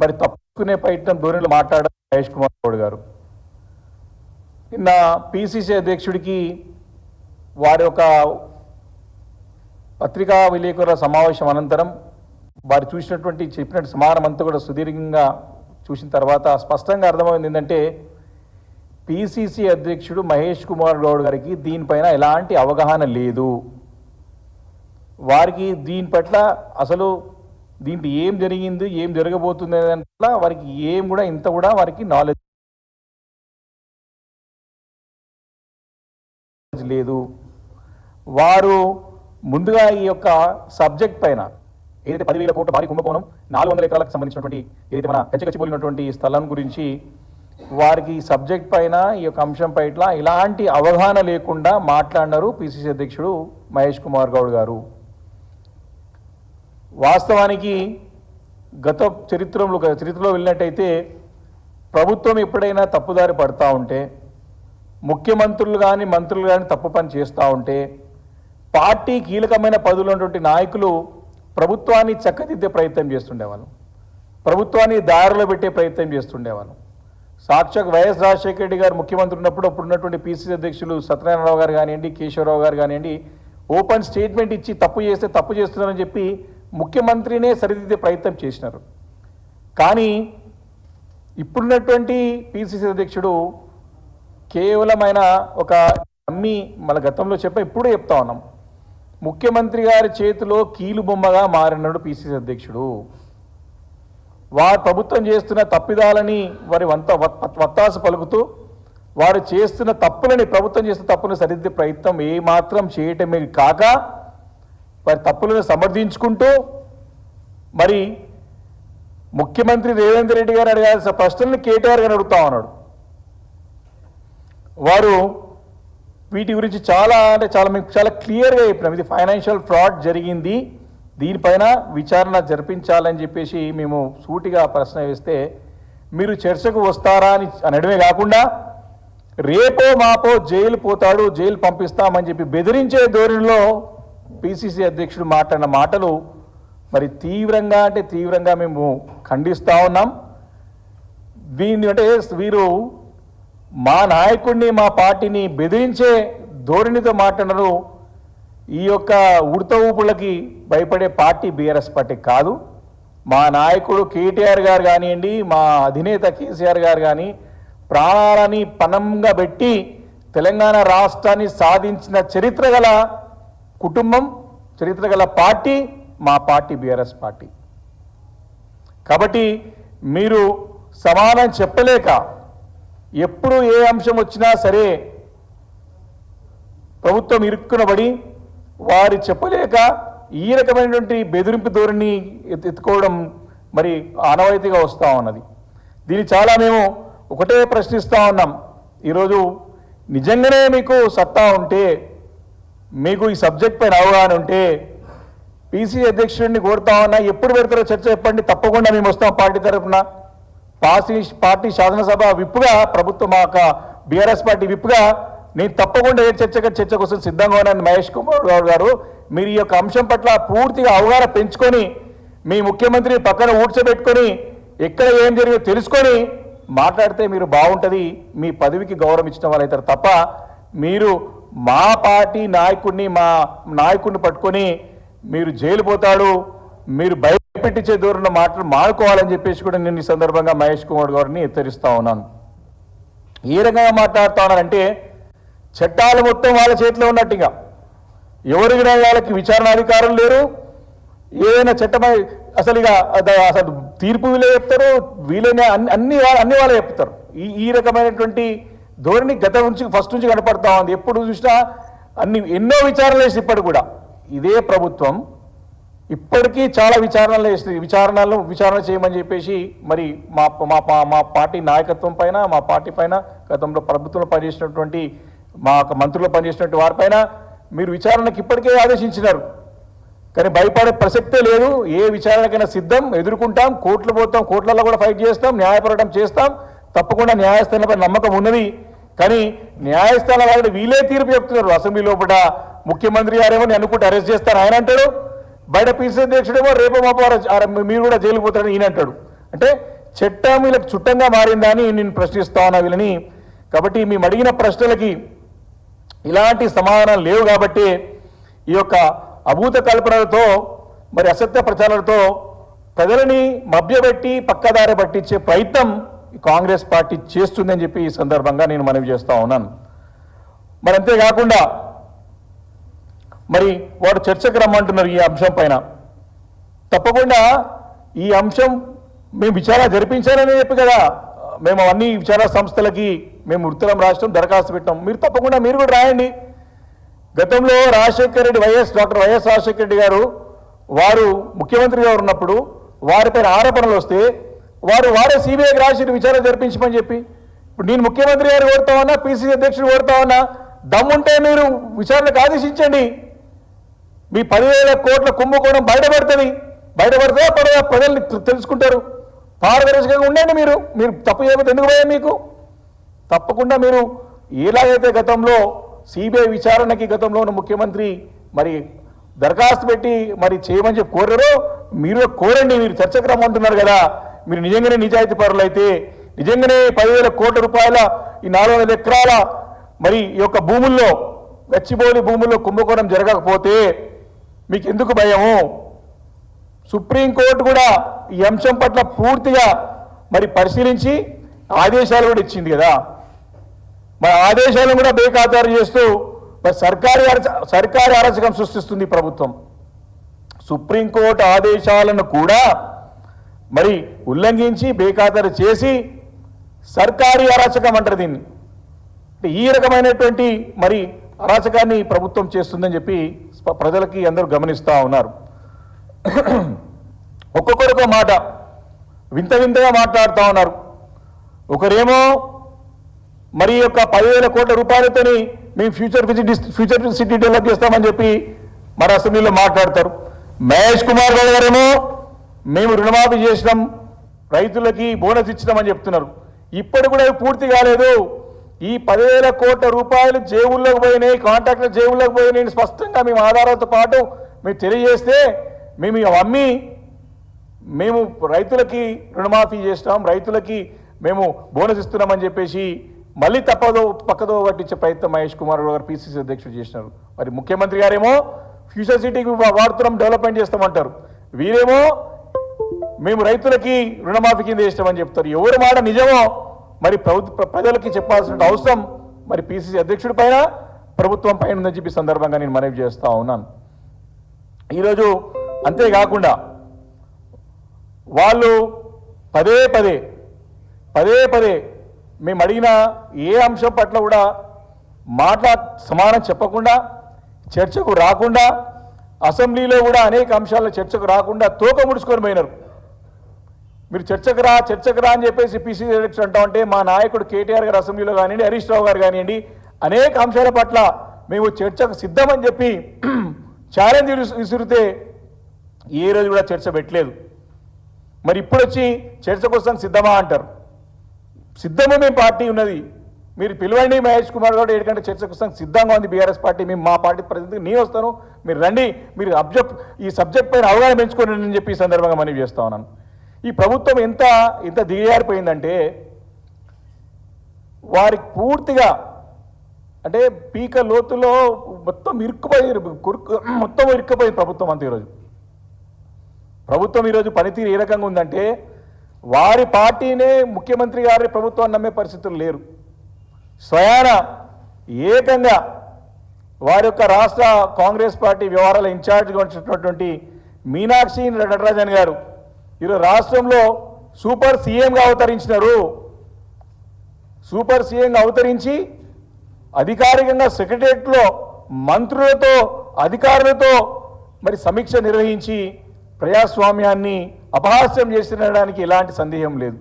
మరి తప్పుకునే ప్రయత్నం ధోరణిలో మాట్లాడారు మహేష్ కుమార్ గౌడ్ గారు. నిన్న పిసిసి అధ్యక్షుడికి వారి యొక్క పత్రికా విలేకరుల సమావేశం అనంతరం వారు చూసినటువంటి చెప్పినట్టు సమానం అంతా కూడా సుదీర్ఘంగా చూసిన తర్వాత స్పష్టంగా అర్థమైంది ఏంటంటే పిసిసి అధ్యక్షుడు మహేష్ కుమార్ గౌడ్ గారికి దీనిపైన ఎలాంటి అవగాహన లేదు. వారికి దీని పట్ల అసలు దీంట్లో ఏం జరిగింది, ఏం జరగబోతుంది అనే వారికి ఏం కూడా ఇంత కూడా వారికి నాలెడ్జ్ లేదు. వారు ముందుగా ఈ యొక్క సబ్జెక్ట్ పైన ఏదైతే 10,000 కోట్ల భారీ కుంభకోణం 400 ఎకరాలకు సంబంధించినటువంటి ఏదైతే మన కచ్చిపోలినటువంటి స్థలం గురించి వారికి సబ్జెక్ట్ పైన ఈ యొక్క అంశం పైన ఇలాంటి అవగాహన లేకుండా మాట్లాడినారు పిసిసి అధ్యక్షుడు మహేష్ కుమార్ గౌడ్ గారు. వాస్తవానికి గత చరిత్రలో వెళ్ళినట్టయితే ప్రభుత్వం ఎప్పుడైనా తప్పుదారి పడతా ఉంటే, ముఖ్యమంత్రులు కానీ మంత్రులు కానీ తప్పు పని చేస్తూ ఉంటే పార్టీ కీలకమైన పదవులు ఉన్నటువంటి నాయకులు ప్రభుత్వాన్ని చక్కదిద్దే ప్రయత్నం చేస్తుండేవాళ్ళు, ప్రభుత్వాన్ని దారిలో పెట్టే ప్రయత్నం చేస్తుండేవాళ్ళు. సాక్షాత్ వైఎస్ రాజశేఖర రెడ్డి గారు ముఖ్యమంత్రి ఉన్నప్పుడు అప్పుడు ఉన్నటువంటి పిసిసి అధ్యక్షులు సత్యనారాయణరావు గారు కానివ్వండి, కేశవరావు గారు కానివ్వండి, ఓపెన్ స్టేట్మెంట్ ఇచ్చి తప్పు చేస్తే తప్పు చేస్తున్నారని చెప్పి ముఖ్యమంత్రినే సరిదిద్దే ప్రయత్నం చేసినారు. కానీ ఇప్పుడున్నటువంటి పిసిసి అధ్యక్షుడు కేవలమైన ఒక అమ్మి మన గతంలో ఇప్పుడు చెప్తా ఉన్నాం, ముఖ్యమంత్రి గారి చేతిలో కీలు బొమ్మగా మారినాడు పిసిసి అధ్యక్షుడు. వారు ప్రభుత్వం చేస్తున్న తప్పిదాలని వారి వత్తాసు పలుకుతూ వారు చేస్తున్న తప్పులని, ప్రభుత్వం చేస్తున్న తప్పులను సరిదిద్దే ప్రయత్నం ఏమాత్రం చేయటమే కాక వారి తప్పులను సమర్థించుకుంటూ మరి ముఖ్యమంత్రి రేవంత్ రెడ్డి గారు అడగాల్సిన ప్రశ్నలను కేటీఆర్ గారు అడుగుతా ఉన్నాడు. వారు వీటి గురించి చాలా క్లియర్గా చెప్పినాం, ఇది ఫైనాన్షియల్ ఫ్రాడ్ జరిగింది, దీనిపైన విచారణ జరిపించాలని చెప్పేసి మేము సూటిగా ప్రశ్న వేస్తే మీరు చర్చకు వస్తారా అని అనడమే కాకుండా రేపో మాపో జైలు పోతాడు, జైలు పంపిస్తామని చెప్పి బెదిరించే ధోరణిలో పిసిసి అధ్యక్షుడు మాట్లాడిన మాటలు మరి తీవ్రంగా మేము ఖండిస్తూ ఉన్నాం. దీన్ని అంటే వీరు మా నాయకుడిని, మా పార్టీని బెదిరించే ధోరణితో మాట్లాడరు. ఈ యొక్క ఉడత ఊపులకి భయపడే పార్టీ బీఆర్ఎస్ పార్టీ కాదు. మా నాయకుడు కేటీఆర్ గారు కానివ్వండి, మా అధినేత కేసీఆర్ గారు కానీ ప్రాణాలని పణంగా పెట్టి తెలంగాణ రాష్ట్రాన్ని సాధించిన చరిత్ర గల కుటుంబం, చరిత్ర గల పార్టీ మా పార్టీ బీఆర్ఎస్ పార్టీ. కాబట్టి మీరు సమాధానం చెప్పలేక ఎప్పుడు ఏ అంశం వచ్చినా సరే ప్రభుత్వం ఇరుక్కునబడి వారు చెప్పలేక ఈ రకమైనటువంటి బెదిరింపు ధోరణి ఎత్తుకోవడం మరి ఆనవాయితీగా వస్తూ ఉన్నది. దీన్ని చాలా మేము ఒకటే ప్రశ్నిస్తూ ఉన్నాం. ఈరోజు నిజంగానే మీకు సత్తా ఉంటే, మీకు ఈ సబ్జెక్ట్ పైన అవగాహన ఉంటే పిసిసి అధ్యక్షుడిని కోరుతా ఉన్నా, ఎప్పుడు పెడతారో చర్చ చెప్పండి, తప్పకుండా మేము వస్తాం. పార్టీ తరఫున పార్టీ శాసనసభ విప్పుగా, ప్రభుత్వం మా బీఆర్ఎస్ పార్టీ విప్పుగా నేను తప్పకుండా చర్చ కోసం సిద్ధంగా ఉన్నాను. మహేష్ కుమార్ గౌడ్ గారు, మీరు ఈ యొక్క అంశం పట్ల పూర్తిగా అవగాహన పెంచుకొని మీ ముఖ్యమంత్రి పక్కన ఊడ్చబెట్టుకొని ఎక్కడ ఏం జరిగిందో తెలుసుకొని మాట్లాడితే మీరు బాగుంటుంది, మీ పదవికి గౌరవం ఇచ్చిన వాళ్ళు అవుతారు తప్ప మీరు మా పార్టీ నాయకుడిని, మా నాయకుడిని పట్టుకొని మీరు జైలు పోతాడు, మీరు భయపెట్టించే దూరంలో మాటలు మానుకోవాలని చెప్పేసి కూడా నేను ఈ సందర్భంగా మహేష్ కుమార్ గారిని హెచ్చరిస్తూ ఉన్నాను. ఏ రకంగా మాట్లాడుతూ ఉన్నానంటే చట్టాలు మొత్తం వాళ్ళ చేతిలో ఉన్నట్టుగా, ఎవరికి వాళ్ళకి విచారణ అధికారం లేరు. ఏదైనా చట్టమై అసలు అసలు తీర్పు వీళ్ళే చెప్తారు, వీళ్ళనే అన్ని వాళ్ళే చెప్తారు. ఈ రకమైనటువంటి ధోరణి గత నుంచి ఫస్ట్ నుంచి కనపడతా ఉంది. ఎప్పుడు చూసినా ఎన్నో విచారణలు వేసి ఇప్పటికి కూడా ఇదే ప్రభుత్వం ఇప్పటికీ చాలా విచారణలు వేస్తుంది. విచారణ చేయమని చెప్పేసి మరి మా పార్టీ నాయకత్వం పైన, మా పార్టీ పైన, గతంలో ప్రభుత్వంలో పనిచేసినటువంటి మా మంత్రులు పనిచేసినటువంటి వారిపైన మీరు విచారణకు ఇప్పటికే ఆదేశించినారు. కానీ భయపడే ప్రసక్తే లేదు. ఏ విచారణకైనా సిద్ధం, ఎదుర్కొంటాం, కోర్టులు పోతాం, కోర్టులలో కూడా ఫైట్ చేస్తాం, న్యాయ పోరాటం చేస్తాం. తప్పకుండా న్యాయస్థానంపై నమ్మకం ఉన్నది. కానీ న్యాయస్థానం వాళ్ళు వీళ్ళే తీర్పు చెప్తున్నారు. అసెంబ్లీ లోపల ముఖ్యమంత్రి గారేమో అనుకుంటే అరెస్ట్ చేస్తారు ఆయన అంటాడు, బయట పిసిసి అధ్యక్షుడేమో రేపు మాపో మీరు కూడా జైలుకు పోతారని ఈయన అంటాడు. అంటే చట్టం వీళ్ళకి చుట్టంగా మారిందా అని నేను ప్రశ్నిస్తా ఉన్నా వీళ్ళని. కాబట్టి మేము అడిగిన ప్రశ్నలకి ఇలాంటి సమాధానాలు లేవు కాబట్టి ఈ యొక్క అభూత కల్పనలతో మరి అసత్య ప్రచారాలతో ప్రజలని మభ్యపెట్టి పక్కదారి పట్టించే ప్రయత్నం కాంగ్రెస్ పార్టీ చేస్తుందని చెప్పి ఈ సందర్భంగా నేను మనవి చేస్తూ ఉన్నాను. మరి అంతేకాకుండా మరి వాడు చర్చకు రమ్మంటున్నారు ఈ అంశం పైన. తప్పకుండా ఈ అంశం మేము విచారణ జరిపించాలని చెప్పి కదా మేము అన్ని విచారణ సంస్థలకి మేము ఉత్తరం రాష్ట్రం దరఖాస్తు పెట్టాం. మీరు తప్పకుండా మీరు కూడా రాయండి. గతంలో రాజశేఖర రెడ్డి డాక్టర్ వైఎస్ రాజశేఖర రెడ్డి గారు వారు ముఖ్యమంత్రిగా ఉన్నప్పుడు వారిపైన ఆరోపణలు వస్తే వారే సిబిఐకి రాసి విచారణ జరిపించమని చెప్పి, ఇప్పుడు నేను ముఖ్యమంత్రి గారు కోరుతామన్నా పిసిసి అధ్యక్షుడు కోరుతామన్నా దమ్ముంటే మీరు విచారణకు ఆదేశించండి. మీ 10,000 కోట్ల కుంభకోణం బయటపడుతుంది. బయటపడితే ప్రజల్ని తెలుసుకుంటారు. పారదర్శకంగా ఉండండి. మీరు తప్పు చేయకపోతే ఎందుకు భయం మీకు? తప్పకుండా మీరు ఎలాగైతే గతంలో సిబిఐ విచారణకి గతంలో ఉన్న ముఖ్యమంత్రి మరి దరఖాస్తు పెట్టి మరి చేయమని చెప్పి కోరారో మీరు కోరండి. మీరు చర్చకు రమ్మంటున్నారు కదా, మీరు నిజంగానే నిజాయితీ పరులు అయితే నిజంగానే 10,000 కోట్ల రూపాయల ఈ 400 ఎకరాల మరి ఈ యొక్క భూముల్లో గచ్చిబౌలి భూముల్లో కుంభకోణం జరగకపోతే మీకు ఎందుకు భయము? సుప్రీంకోర్టు కూడా ఈ అంశం పట్ల పూర్తిగా మరి పరిశీలించి ఆదేశాలు కూడా ఇచ్చింది కదా. మరి ఆదేశాలను కూడా బేఖాతరు చేస్తూ మరి సర్కారీ అరాచకం సృష్టిస్తుంది ప్రభుత్వం. సుప్రీంకోర్టు ఆదేశాలను కూడా మరి ఉల్లంఘించి బేఖాతరు చేసి సర్కారీ అరాచకం అంటారు దీన్ని. ఈ రకమైనటువంటి మరి అరాచకాన్ని ప్రభుత్వం చేస్తుందని చెప్పి ప్రజలకి అందరూ గమనిస్తూ ఉన్నారు. ఒక్కొక్కరికో మాట వింతగా మాట్లాడుతూ ఉన్నారు. ఒకరేమో మరి యొక్క 10,000 కోట్ల రూపాయలతోని మేము ఫ్యూచర్ సిటీ డెవలప్ చేస్తామని చెప్పి మరి అసెంబ్లీలో మాట్లాడతారు. మహేష్ కుమార్ గౌడ్ గారేమో మేము రుణమాఫీ చేసినాం, రైతులకి బోనస్ ఇచ్చినామని చెప్తున్నారు. ఇప్పుడు కూడా పూర్తి కాలేదు. ఈ 10,000 కోట్ల రూపాయలు జేబుల్లోకి పోయినాయి, కాంట్రాక్టర్ జేబుల్లోకి పోయినాయి స్పష్టంగా మేము ఆధారాలతో పాటు మేము తెలియజేస్తే మేము అమ్మి మేము రైతులకి రుణమాఫీ చేస్తాం, రైతులకి మేము బోనస్ ఇస్తున్నామని చెప్పేసి మళ్ళీ పక్కదో పట్టించే ప్రయత్నం మహేష్ కుమార్ గారు పిసిసి అధ్యక్షుడు చేసినారు. మరి ముఖ్యమంత్రి గారేమో ఫ్యూచర్ సిటీకి వాడుతున్నాం, డెవలప్మెంట్ చేస్తామంటారు. వీరేమో మేము రైతులకి రుణమాఫీ కింద చేస్తామని చెప్తారు. ఎవరి మాట నిజమో మరి ప్రజలకి చెప్పాల్సిన అవసరం మరి పిసిసి అధ్యక్షుడి పైన ప్రభుత్వం పైన ఉందని చెప్పి సందర్భంగా నేను మనవి చేస్తా ఉన్నాను. ఈరోజు అంతేకాకుండా వాళ్ళు పదే పదే మేము అడిగిన ఏ అంశం పట్ల కూడా సమాధానం చెప్పకుండా, చర్చకు రాకుండా, అసెంబ్లీలో కూడా అనేక అంశాల చర్చకు రాకుండా తోక ముడుచుకొని పోయినారు. మీరు చర్చకు రా అని చెప్పేసి పిసిసి అధ్యక్షుడు అంటామంటే మా నాయకుడు కేటీఆర్ గారు అసెంబ్లీలో కానివ్వండి, హరీష్ రావు గారు కానివ్వండి, అనేక అంశాల పట్ల మేము చర్చకు సిద్ధమని చెప్పి ఛాలెంజ్ విసిరితే ఏ రోజు కూడా చర్చ పెట్టలేదు. మరి ఇప్పుడు వచ్చి చర్చ కోసం సిద్ధమా అంటారు. సిద్ధమే మేము పార్టీ ఉన్నది, మీరు పిలవండి మహేష్ కుమార్ గౌడ్ 7 గంటల చర్చ కోసం సిద్ధంగా ఉంది బీఆర్ఎస్ పార్టీ. మేము మా పార్టీ ప్రతినిధికి నేను వస్తాను, మీరు రండి, మీరు ఈ సబ్జెక్ట్ పైన అవగాహన పెంచుకోండి అని చెప్పి ఈ సందర్భంగా మనవి చేస్తా ఉన్నాను. ఈ ప్రభుత్వం ఎంత దిగజారిపోయిందంటే వారికి పూర్తిగా అంటే పీక లోతులో మొత్తం ఇరుక్కుపోయింది ప్రభుత్వం అంతా. ప్రభుత్వం ఈరోజు పనితీరు ఏ రకంగా ఉందంటే వారి పార్టీనే ముఖ్యమంత్రి గారి ప్రభుత్వాన్ని నమ్మే పరిస్థితులు లేరు. స్వయాన ఏకంగా వారి యొక్క రాష్ట్ర కాంగ్రెస్ పార్టీ వ్యవహారాల ఇన్ఛార్జ్గా ఉంచినటువంటి మీనాక్షి నటరాజన్ గారు ఈరోజు రాష్ట్రంలో సూపర్ సీఎంగా అవతరించినారు. సూపర్ సీఎంగా అవతరించి అధికారికంగా సెక్రటరియట్లో మంత్రులతో అధికారులతో మరి సమీక్ష నిర్వహించి ప్రజాస్వామ్యాన్ని అపహాస్యం చేసినడానికి ఎలాంటి సందేహం లేదు.